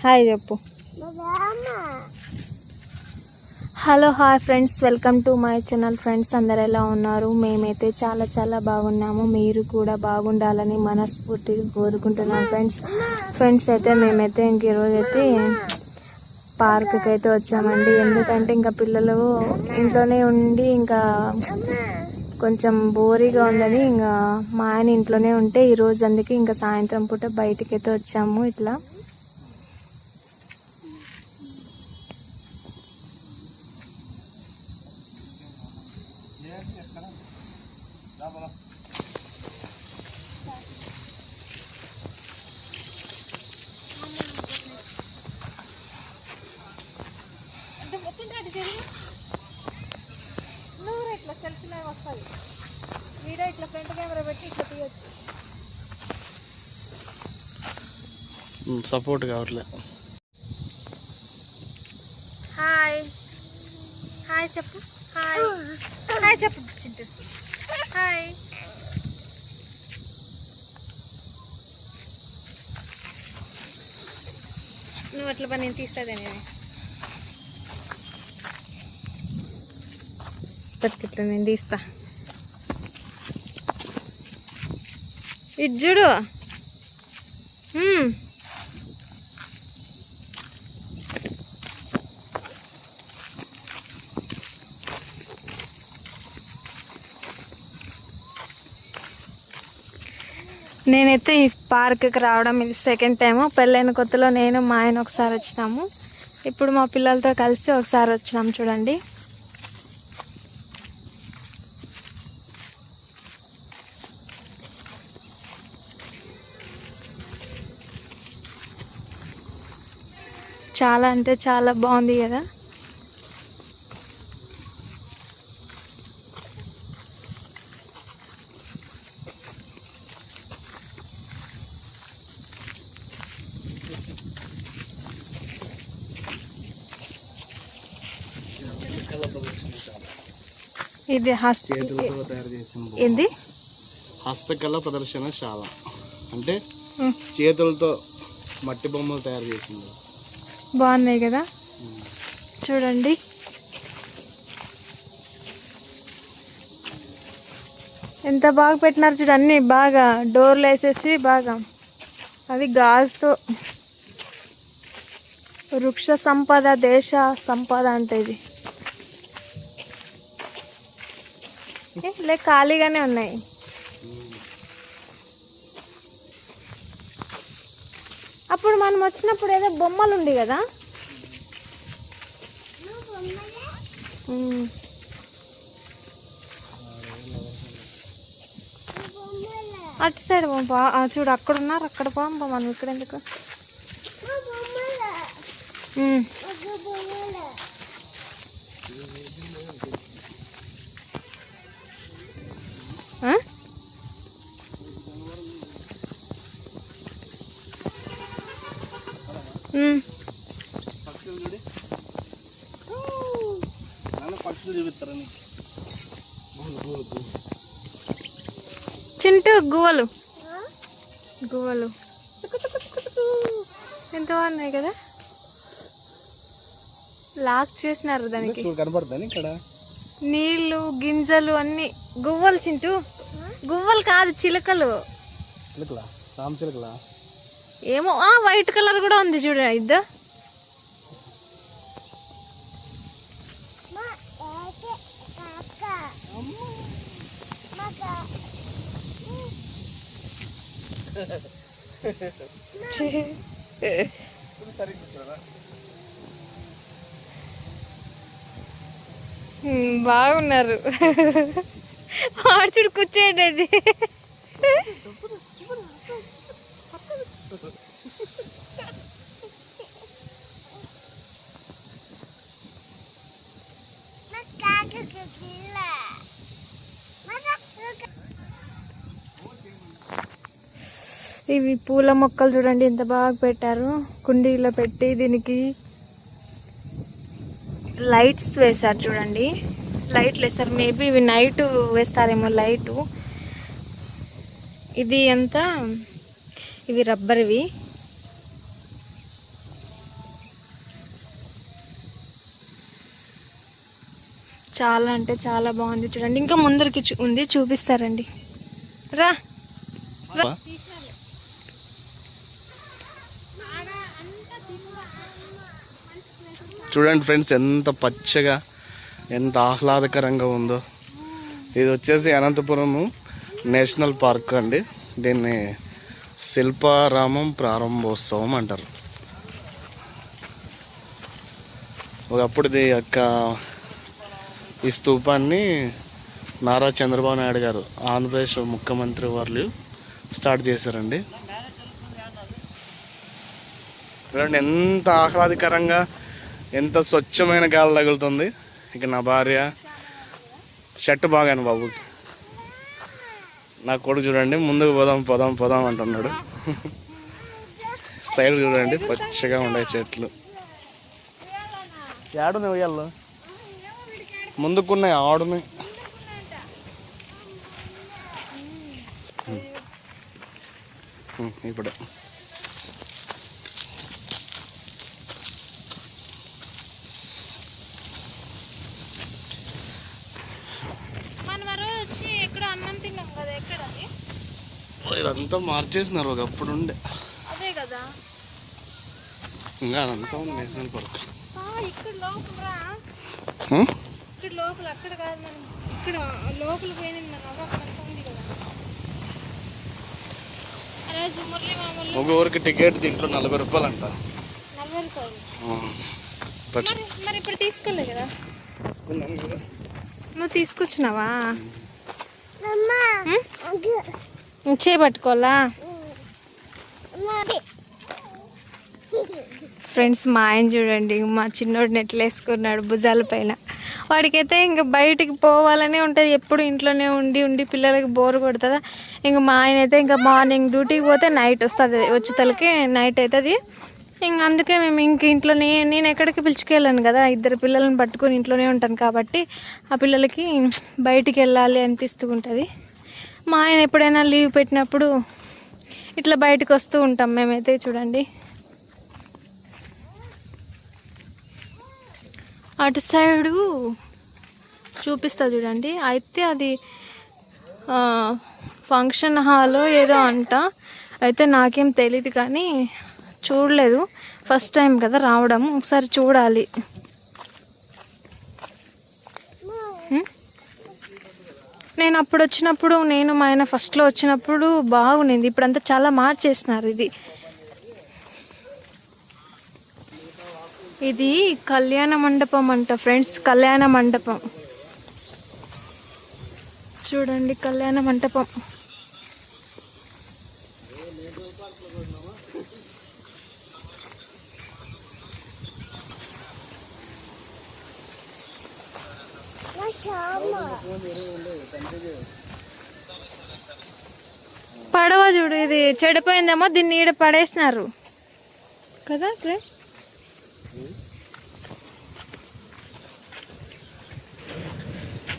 Hi చెప్పు. Hello hi friends, welcome to my channel. Friends అందరు ఎలా ఉన్నారు? మేమైతే చాలా చాలా బాగున్నాము. మీరు కూడా బాగుండాలని మనస్ఫూర్తిగా కోరుకుంటున్నాను ఫ్రెండ్స్ అయితే మేమైతే ఇంక ఈరోజైతే పార్క్కి అయితే వచ్చామండి. ఎందుకంటే ఇంకా పిల్లలు ఇంట్లోనే ఉండి ఇంకా కొంచెం బోరీగా ఉందని ఇంకా మా ఆయన ఇంట్లోనే ఉంటే ఈరోజు అందుకే ఇంకా సాయంత్రం పూట బయటికి అయితే వచ్చాము. ఇట్లా ఇట్లా సెల్ఫీ లాగా వస్తుంది. వీడియో ఇట్లా ఫ్రంట్ కెమెరా పెట్టి ఇట్లా తీయచ్చు. సపోర్ట్ కావట్లే. హాయ్ హాయ్ చెప్పు. హాయ్ హాయ్ చెప్పు చింటూ. హాయ్. నువ్వు అట్లా పని నేను తీస్తుంది నేను ఇట్లా నేను తీస్తా. ఇటు చూడు. నేనైతే ఈ పార్క్కి రావడం ఇది సెకండ్ టైము. పెళ్ళైన కొత్తలో నేను మా ఆయన ఒకసారి వచ్చినాము. ఇప్పుడు మా పిల్లలతో కలిసి ఒకసారి వచ్చినాము. చూడండి చాలా అంటే చాలా బాగుంది కదా. ఇది ఏంది హస్తకళ ప్రదర్శనశాల అంటే చేతులతో మట్టి బొమ్మలు తయారు చేసింది. బాగున్నాయి కదా చూడండి. ఎంత బాగా పెట్టినారు చూడు. అన్నీ బాగా డోర్లు వేసేసి బాగా అది గాజుతో. వృక్ష సంపద దేశ సంపద అంటే ఇది ఖాళీగానే ఉన్నాయి. అప్పుడు మనం వచ్చినప్పుడు ఏదో బొమ్మలు ఉంది కదా. అటు సైడ్ పంపా చూడు, అక్కడ ఉన్నారు, అక్కడ పంప. మనం ఇక్కడ ఎందుకు? చింటూ గువ్వలు గువ్వలు ఎంత బాగున్నాయి కదా. లాక్ చేసినారు దానికి. నీళ్లు గింజలు అన్ని గువ్వలు. చింటూ గువ్వలు కాదు, చిలుకలు. ఏమో వైట్ కలర్ కూడా ఉంది చూడ. ఇద్దా బాగున్నారు. ఆడుచుడు కూర్చోండి. అది ఇవి పూల మొక్కలు చూడండి ఎంత బాగా పెట్టారు. కుండీలో పెట్టి దీనికి లైట్స్ వేశారు చూడండి. లైట్లు వేస్తారు. మేబీ ఇవి నైట్ వేస్తారేమో లైటు. ఇది అంతా ఇవి రబ్బర్వి. చాలా అంటే చాలా బాగుంది చూడండి. ఇంకా ముందరికి ఉంది, చూపిస్తారండి. రా చూడండి ఫ్రెండ్స్, ఎంత పచ్చగా ఎంత ఆహ్లాదకరంగా ఉందో. ఇది వచ్చేసి అనంతపురం నేషనల్ పార్క్ అండి. దీన్ని శిల్పారామం ప్రారంభోత్సవం అంటారు. ఒకప్పుడు ఈ స్తూపాన్ని నారా చంద్రబాబు నాయుడు గారు, ఆంధ్రప్రదేశ్ ముఖ్యమంత్రి వాళ్ళు స్టార్ట్ చేశారండి. చూడండి ఎంత ఆహ్లాదకరంగా, ఎంత స్వచ్ఛమైన గాలి తగులుతుంది. ఇక నా భార్య షర్ట్ బాగాను బాబు, నా కొడుకు చూడండి ముందుకు పోదాం పోదాం పోదాం అంటున్నాడు. సైడ్ చూడండి పచ్చగా ఉండే చెట్లు. ఏడున్నాయి ఉయ్యాలు, ముందుకున్నాయి ఆడున్నాయి. ఇప్పుడు ఇదంతా మార్చేసినారు, ఒకప్పుడు ఉండే. అదే కదా, ఇంకా అదంతా ఉంది నేషనల్ పార్క్. ఇక్కడ లోపల అక్కడ కాదు, మనం ఇక్కడ లోపల పోయింది కదా. ఒక ఊరికి టికెట్ దీంట్లో 40 రూపాయలు అంట. 40 రూపాయలు మరి ఇప్పుడు తీసుకోలే కదా. నువ్వు తీసుకొచ్చినావా? చేపట్టుకోవాలా ఫ్రెండ్స్? మా ఆయన చూడండి, మా చిన్నోడు నెట్లు వేసుకున్నాడు భుజాల పైన. వాడికైతే ఇంకా బయటికి పోవాలనే ఉంటుంది, ఎప్పుడు ఇంట్లోనే ఉండి ఉండి పిల్లలకి బోర్ కొడుతుందా. ఇంకా మా ఆయన అయితే ఇంకా మార్నింగ్ డ్యూటీకి పోతే నైట్ వస్తుంది, వచ్చేతలకి నైట్ అవుతుంది. ఇంక అందుకే మేము ఇంక ఇంట్లోనే, నేను ఎక్కడికి పిలుచుకెళ్ళాను కదా, 2 పిల్లలను పట్టుకొని ఇంట్లోనే ఉంటాను కాబట్టి ఆ పిల్లలకి బయటికి వెళ్ళాలి అనిపిస్తూ ఉంటుంది. మా ఆయన ఎప్పుడైనా లీవ్ పెట్టినప్పుడు ఇట్లా బయటకు వస్తూ ఉంటాం మేమైతే. చూడండి అటు సైడు చూపిస్తా చూడండి. అయితే అది ఫంక్షన్ హాల్ ఏదో అంట, అయితే నాకేం తెలీదు కానీ చూడలేదు, ఫస్ట్ టైం కదా రావడం, ఒకసారి చూడాలి. నేను అప్పుడు వచ్చినప్పుడు, నేను మా ఆయన ఫస్ట్లో వచ్చినప్పుడు బాగుంది, ఇప్పుడంతా చాలా మార్చేసినారు. ఇది కళ్యాణ మండపం అంట ఫ్రెండ్స్, కళ్యాణ మండపం చూడండి, కళ్యాణ మండపం. పడవ చూడు, ఇది చెడిపోయిందేమో, దీన్ని ఈడ పడేసినారు కదా.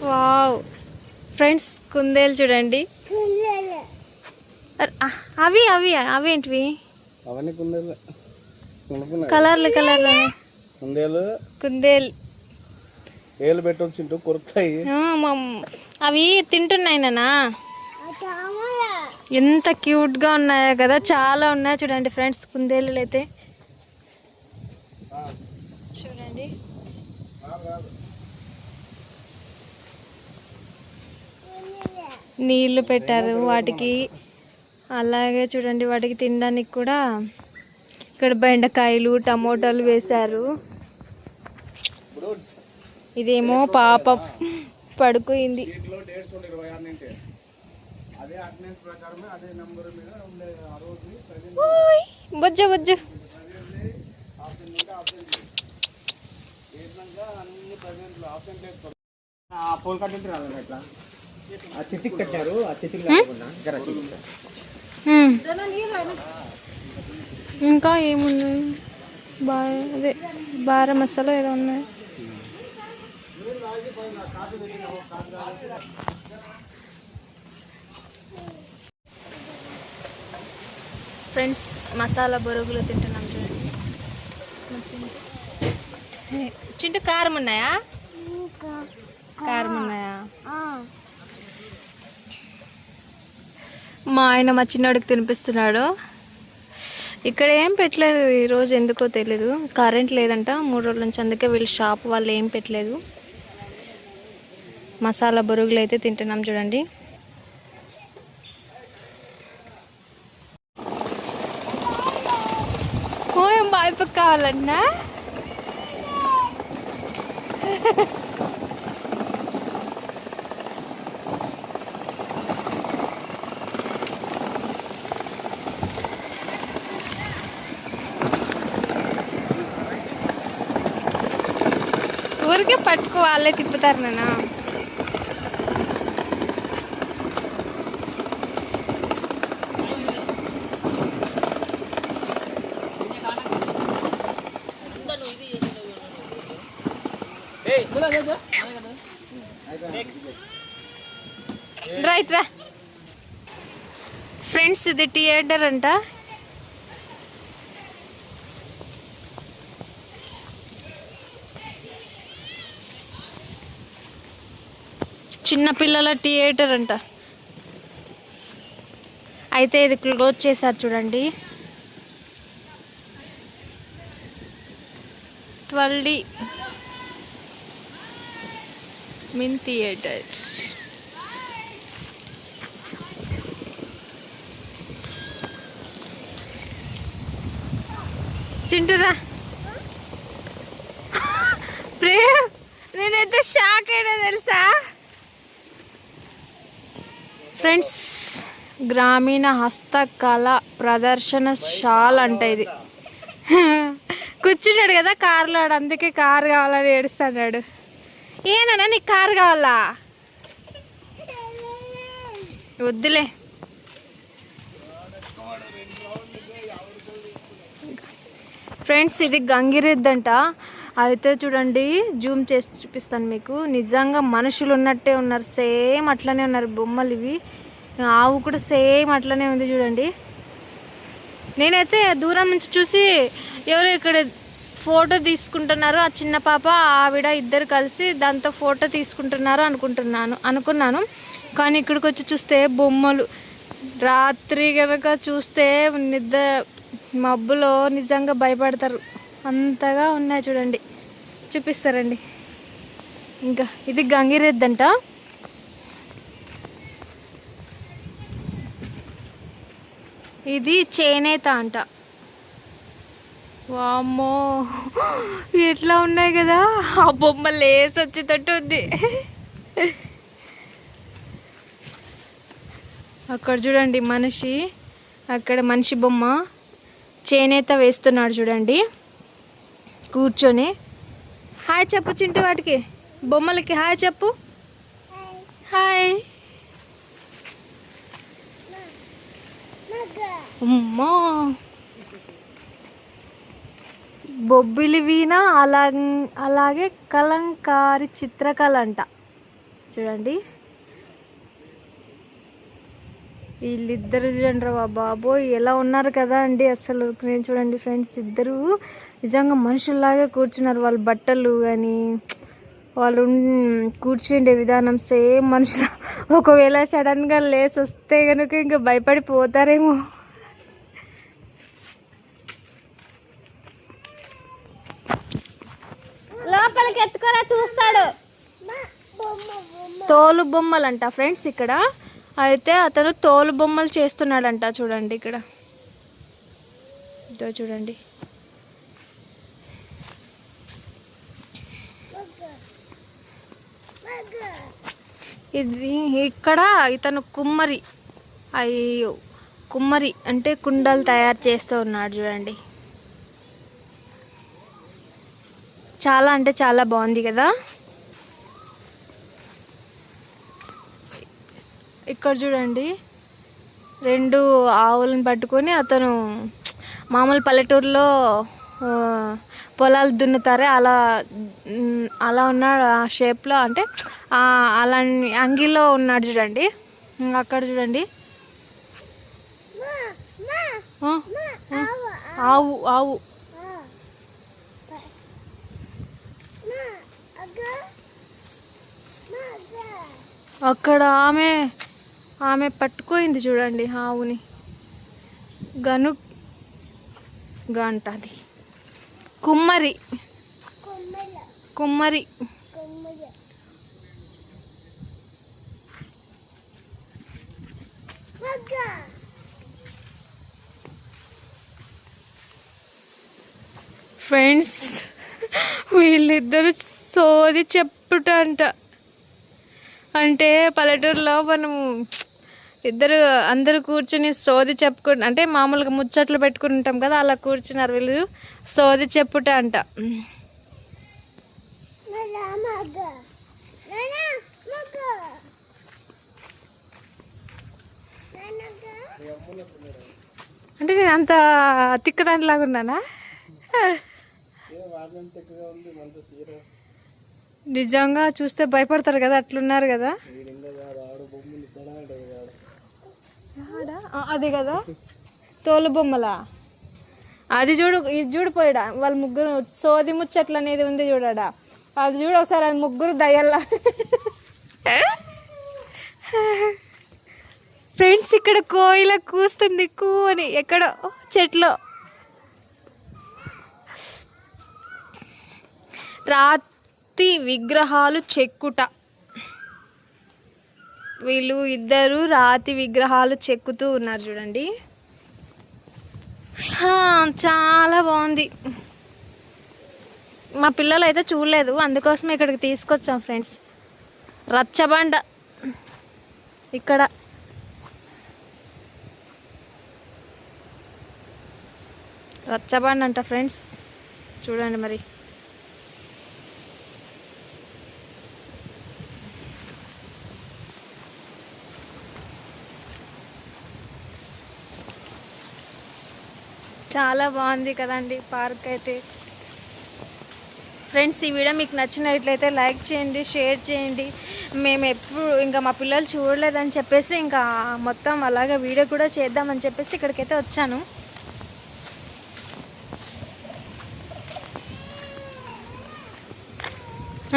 వావ్ ఫ్రెండ్స్, కుందేలు చూడండి. అవి అవి అవి ఏంటివి? కలర్లు కలర్లు కుందేలు ఏలు పెట్టొచ్చు కొరుకుతాయి. అవి తింటున్నాయి నాన్న, ఎంత క్యూట్గా ఉన్నాయో కదా, చాలా ఉన్నాయి చూడండి ఫ్రెండ్స్ కుందేలు అయితే. చూడండి నీళ్లు పెట్టారు వాటికి, అలాగే చూడండి వాటికి తినడానికి కూడా ఇక్కడ బెండకాయలు టమోటాలు వేశారు. ఇదేమో పాప పడుకుంది. బుజ్జు బుజ్జు ఇంకా ఏమున్నాయి, అదే బారా మసాలా ఏదో ఉన్నాయి. ఫ్రెండ్స్ మసాలా బొరుగులు తింటున్నాం చూడండి. చింటూ కారం ఉన్నాయా? కారం ఉన్నాయా? మా ఆయన మా చిన్నోడికి తినిపిస్తున్నాడు. ఇక్కడ ఏం పెట్టలేదు ఈరోజు, ఎందుకో తెలీదు. కరెంట్ లేదంట 3 రోజుల నుంచి, అందుకే వీళ్ళు షాప్ వాళ్ళు ఏం పెట్టలేదు. మసాలా బొరుగులు అయితే తింటున్నాం చూడండి. బాయ్పక్ కావాలన్నా ఊరికే పట్టుకో, వాళ్ళే తిప్పుతారు నాన్న. రైట్ రా ఫ్రెండ్స్, ఇది థియేటర్ అంట. చిన్నపిల్లల థియేటర్ అంట. అయితే ఇది క్లోజ్ చేశారు చూడండి. 12D మిన్ థియేటర్స్. చింటురా ప్రేమ్, నేనైతే షాక్ అయినా తెలుసా ఫ్రెండ్స్. గ్రామీణ హస్తకళ ప్రదర్శనశాల అంట ఇది. కూర్చున్నాడు కదా కారులో, అందుకే కారు కావాలని ఏడుస్తున్నాడు. ఏనా నీకు కారు కావాలా? వద్దులే. ఫ్రెండ్స్, ఇది గంగిరెద్దు అంట. అయితే చూడండి, జూమ్ చేసి చూపిస్తాను మీకు. నిజంగా మనుషులు ఉన్నట్టే ఉన్నారు, సేమ్ అట్లనే ఉన్నారు బొమ్మలు ఇవి. ఆవు కూడా సేమ్ అట్లనే ఉంది చూడండి. నేనైతే దూరం నుంచి చూసి ఎవరు ఇక్కడ ఫోటో తీసుకుంటున్నారు, ఆ చిన్న పాప ఆవిడ ఇద్దరు కలిసి దాంతో ఫోటో తీసుకుంటున్నారు అనుకున్నాను. కానీ ఇక్కడికి వచ్చి చూస్తే బొమ్మలు. రాత్రి కనుక చూస్తే నిద్ర మబ్బులో నిజంగా భయపడతారు, అంతగా ఉన్నాయి చూడండి. చూపిస్తారండి. ఇంకా ఇది గంగిరెద్దంట. ఇది చేనేత అంట. వామ్మో, ఎట్లా ఉన్నాయి కదా, ఆ బొమ్మ లేసి వచ్చేటట్టు ఉంది. అక్కడ చూడండి మనిషి, అక్కడ మనిషి బొమ్మ చేనేత వేస్తున్నాడు చూడండి కూర్చొని. హాయ్ చెప్పు చింటూ, వాటికి బొమ్మలకి హాయ్ చెప్పు. హాయ్. అమ్మా, బొబ్బిలి వీణ, అలాగే కలంకారి చిత్రకళ అంట చూడండి. వీళ్ళిద్దరు చూడండి రా బాబోయ్, ఎలా ఉన్నారు కదా అండి అసలు. నేను చూడండి ఫ్రెండ్స్, ఇద్దరు నిజంగా మనుషుల్లాగే కూర్చున్నారు. వాళ్ళ బట్టలు కానీ వాళ్ళు కూర్చుండే విధానం సేమ్ మనుషుల. ఒకవేళ సడన్గా లేసి వస్తే కనుక ఇంకా భయపడిపోతారేమో. లోపలికి ఎత్తుకోరా చూస్తాడు. తోలు బొమ్మలంట ఫ్రెండ్స్ ఇక్కడ. అయితే అతను తోలు బొమ్మలు చేస్తున్నాడంట చూడండి ఇక్కడ. ఇదో చూడండి. ఇది ఇక్కడ ఇతను కుమ్మరి. అయ్యో, కుమ్మరి అంటే కుండలు తయారు చేస్తూ ఉన్నాడు చూడండి. చాలా అంటే చాలా బాగుంది కదా. ఇక్కడ చూడండి, 2 ఆవులను పట్టుకొని అతను మామూలు పల్లెటూరులో పొలాలు దున్నుతారే అలా ఉన్నాడు ఆ షేప్లో. అంటే అలా అంగిలో ఉన్నాడు చూడండి. అక్కడ చూడండి, ఆవు ఆవు అక్కడ ఆమె ఆమె పట్టుకోయింది చూడండి ఆవుని. గను గంటది కుమ్మరి కుమ్మరి. ఫ్రెండ్స్ వీళ్ళిద్దరు సోది చెప్పుట అంట. అంటే పల్లెటూరులో మనం అందరూ కూర్చుని సోది చెప్పుకుంటు అంటే మామూలుగా ముచ్చట్లు పెట్టుకుని ఉంటాం కదా, అలా కూర్చున్నారు వీళ్ళు సోది చెప్పుట అంట. అంటే నేను అంత తిక్కదానిలాగా ఉన్నానా? నిజంగా చూస్తే భయపడతారు కదా, అట్లున్నారు కదా. అది కదా తోలు బొమ్మలా, అది చూడు, ఇది చూడిపోయాడా వాళ్ళ ముగ్గురు సోది ముచ్చట్లు అనేది ఉంది చూడడా, అది చూడు ఒకసారి, అది ముగ్గురు దయ్యల్లా. ఫ్రెండ్స్ ఇక్కడ కోయిల కూస్తుంది కూ అని ఎక్కడో చెట్లో. రాతి విగ్రహాలు చెక్కుట. వీళ్ళు ఇద్దరు రాతి విగ్రహాలు చెక్కుతూ ఉన్నారు చూడండి. చాలా బాగుంది. మా పిల్లలు అయితే చూడలేదు, అందుకోసం ఇక్కడికి తీసుకొచ్చాం ఫ్రెండ్స్. రచ్చబండ ఇక్కడ. రచ్చబండ అంట ఫ్రెండ్స్, చూడండి మరి. చాలా బాగుంది కదండి పార్క్ అయితే. ఫ్రెండ్స్ ఈ వీడియో మీకు నచ్చినట్లయితే లైక్ చేయండి, షేర్ చేయండి. మేము ఎప్పుడు ఇంకా మా పిల్లలు చూడలేదని చెప్పేసి ఇంకా మొత్తం అలాగే వీడియో కూడా చేద్దామని చెప్పేసి ఇక్కడికైతే వచ్చాను.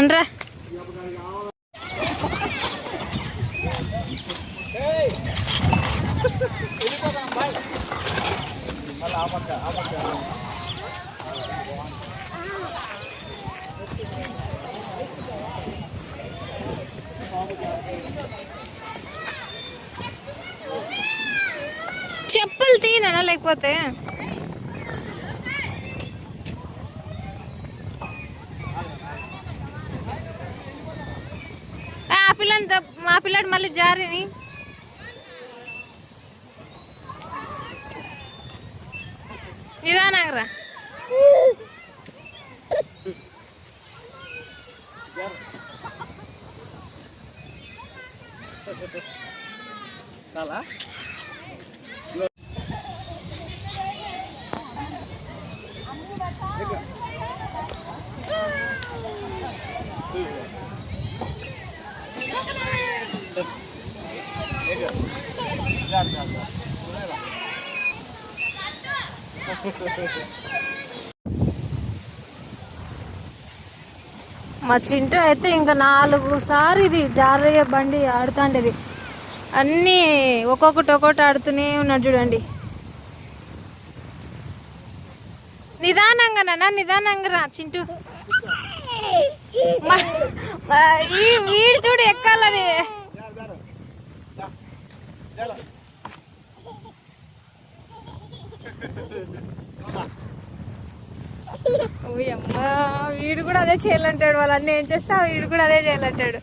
అనరా చెప్పులు తీనా లేకపోతే మా పిల్లాడు మళ్ళీ జారిని. నిదానంగా చాలా మా చింటూ అయితే ఇంకా 4 సార్లు ఇది జారయ్య బండి ఆడుతాండేది. అన్నీ ఒక్కొక్కటి ఆడుతూనే ఉన్నాడు చూడండి. నిదానంగా నాన్న, నిదానంగా రా చింటూ. ఈ వీడు చూడు ఎక్కాలని. అమ్మా వీడు కూడా అదే చేయాలంటాడు. వాళ్ళన్నీ ఏం చేస్తా వీడు కూడా అదే చేయాలంటాడు.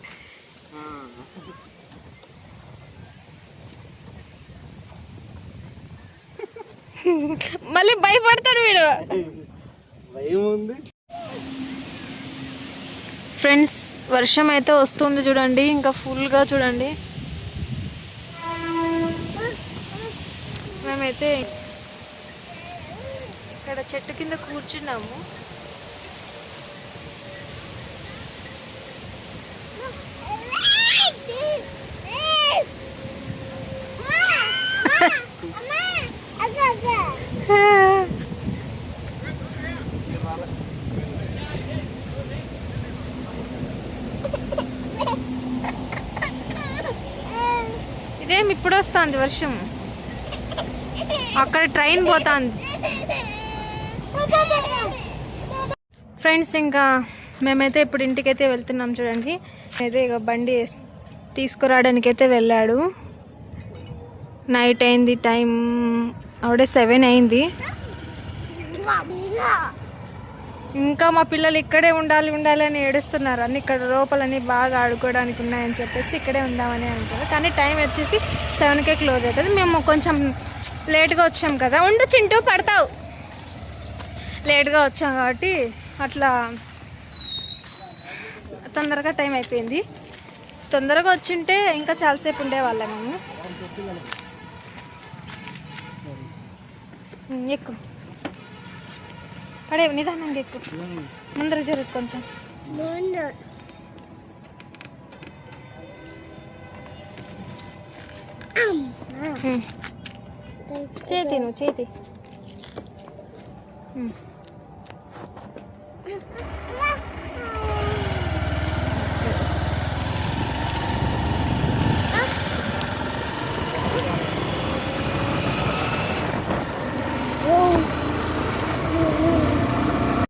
మళ్ళీ భయపడతాడు వీడు. ఫ్రెండ్స్ వర్షం అయితే వస్తుంది చూడండి, ఇంకా ఫుల్గా చూడండి. మేమైతే ఇక్కడ చెట్టు కింద కూర్చున్నాము. ఇప్పుడు వస్తుంది వర్షం. అక్కడ ట్రైన్ పోతుంది. ఫ్రెండ్స్ ఇంకా మేమైతే ఇప్పుడు ఇంటికైతే వెళ్తున్నాం. చూడండి అయితే ఇక బండి తీసుకురావడానికి అయితే వెళ్ళాడు. నైట్ అయింది, టైం ఆవిడే 7 అయింది. ఇంకా మా పిల్లలు ఇక్కడే ఉండాలి అని ఏడుస్తున్నారు. అన్ని ఇక్కడ లోపలని బాగా ఆడుకోవడానికి ఉన్నాయని చెప్పేసి ఇక్కడే ఉందామని అంటారు. కానీ టైం వచ్చేసి 7కే క్లోజ్ అవుతుంది. మేము కొంచెం లేట్గా వచ్చాం కదా. ఉండు చింటూ, పడతావు. లేట్గా వచ్చాం కాబట్టి అట్లా తొందరగా టైం అయిపోయింది. తొందరగా వచ్చింటే ఇంకా చాలాసేపు ఉండేవాళ్ళం మేము. ఎక్కువ పడే నిదానంగా ఎక్కువ ముందర జరుగు కొంచెం. చేతి నువ్వు చేతి